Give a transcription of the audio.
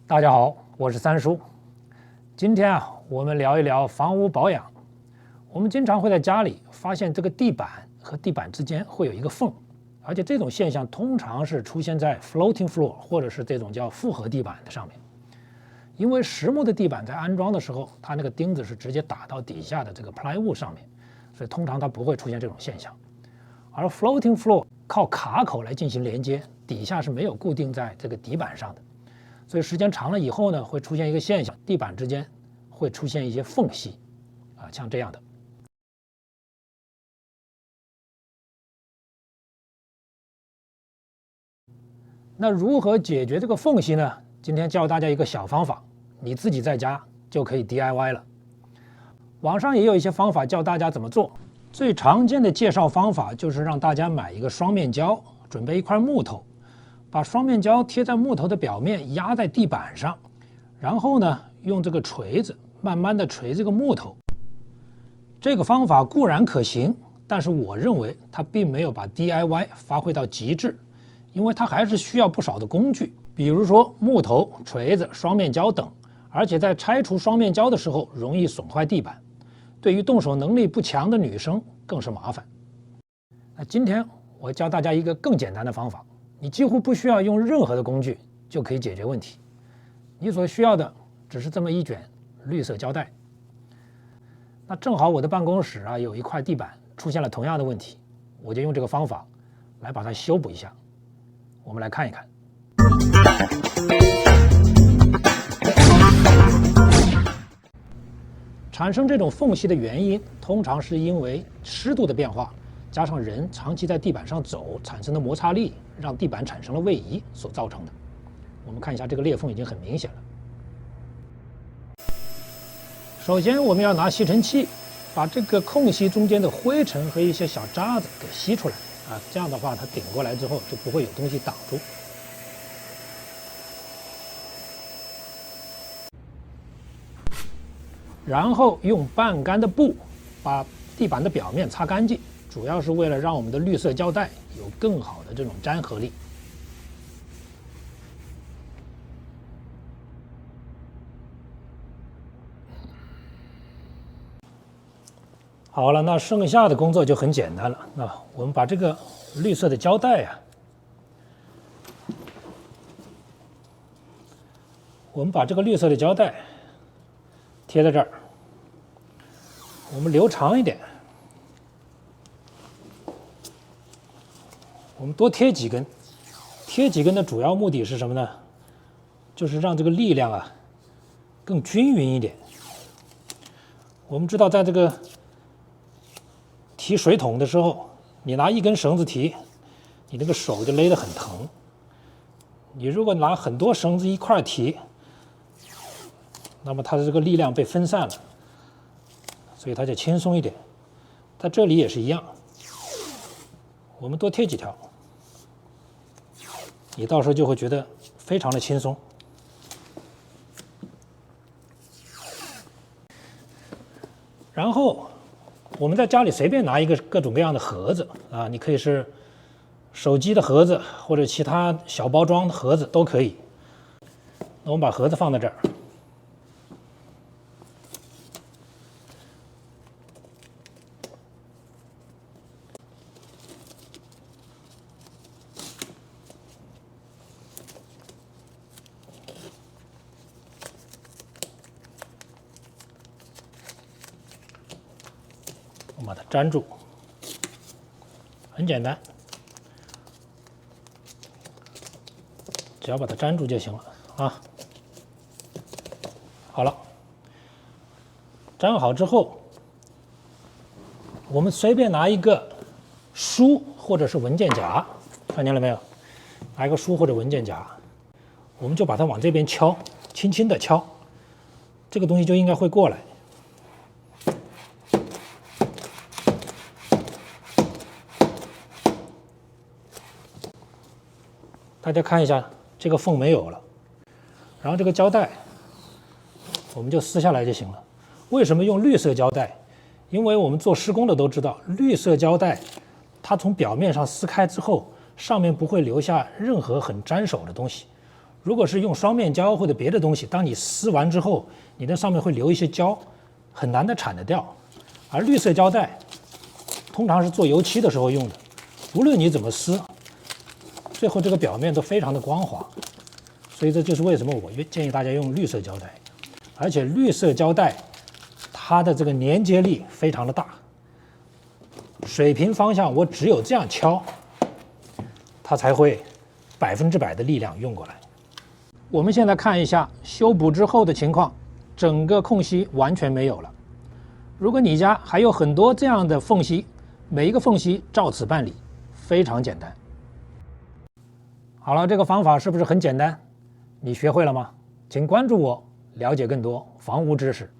大家好，我是三叔。今天我们聊一聊房屋保养。我们经常会在家里发现这个地板和地板之间会有一个缝，而且这种现象通常是出现在 floating floor 或者是这种叫复合地板的上面。因为实木的地板在安装的时候，它那个钉子是直接打到底下的这个 plywood 上面，所以通常它不会出现这种现象。而 floating floor 靠卡口来进行连接，底下是没有固定在这个底板上的。所以时间长了以后呢，会出现一个现象，地板之间会出现一些缝隙，像这样的。那如何解决这个缝隙呢？今天教大家一个小方法，你自己在家就可以 DIY 了。网上也有一些方法教大家怎么做。最常见的介绍方法就是让大家买一个双面胶，准备一块木头。把双面胶贴在木头的表面，压在地板上，然后呢，用这个锤子慢慢的锤这个木头。这个方法固然可行，但是我认为它并没有把 DIY 发挥到极致，因为它还是需要不少的工具，比如说木头、锤子、双面胶等，而且在拆除双面胶的时候容易损坏地板，对于动手能力不强的女生更是麻烦。那今天我教大家一个更简单的方法。你几乎不需要用任何的工具就可以解决问题，你所需要的只是这么一卷绿色胶带。那正好我的办公室有一块地板出现了同样的问题，我就用这个方法来把它修补一下。我们来看一看。产生这种缝隙的原因，通常是因为湿度的变化，加上人长期在地板上走产生的摩擦力，让地板产生了位移所造成的。我们看一下，这个裂缝已经很明显了。首先，我们要拿吸尘器把这个空隙中间的灰尘和一些小渣子给吸出来这样的话，它顶过来之后就不会有东西挡住。然后用半干的布把地板的表面擦干净。主要是为了让我们的绿色胶带有更好的这种粘合力。好了，那剩下的工作就很简单了。那我们把这个绿色的胶带贴在这儿，我们留长一点。我们多贴几根，贴几根的主要目的是什么呢？就是让这个力量更均匀一点。我们知道，在这个提水桶的时候，你拿一根绳子提，你那个手就勒得很疼。你如果拿很多绳子一块提，那么它的这个力量被分散了，所以它就轻松一点。在这里也是一样，我们多贴几条。你到时候就会觉得非常的轻松。然后我们在家里随便拿一个各种各样的盒子你可以是手机的盒子或者其他小包装的盒子都可以。那我们把盒子放在这儿。我们把它粘住，很简单，只要把它粘住就行了好了，粘好之后，我们随便拿一个书或者是文件夹，看见了没有？拿一个书或者文件夹，我们就把它往这边敲，轻轻的敲，这个东西就应该会过来。大家看一下，这个缝没有了，然后这个胶带我们就撕下来就行了。为什么用绿色胶带？因为我们做施工的都知道，绿色胶带它从表面上撕开之后，上面不会留下任何很粘手的东西。如果是用双面胶或者别的东西，当你撕完之后，你那上面会留一些胶，很难的铲得掉。而绿色胶带通常是做油漆的时候用的，无论你怎么撕，最后这个表面都非常的光滑。所以这就是为什么我建议大家用绿色胶带。而且绿色胶带它的这个粘接力非常的大，水平方向我只有这样敲，它才会100%的力量用过来。我们现在看一下修补之后的情况，整个空隙完全没有了。如果你家还有很多这样的缝隙，每一个缝隙照此办理，非常简单。好了，这个方法是不是很简单？你学会了吗？请关注我，了解更多房屋知识。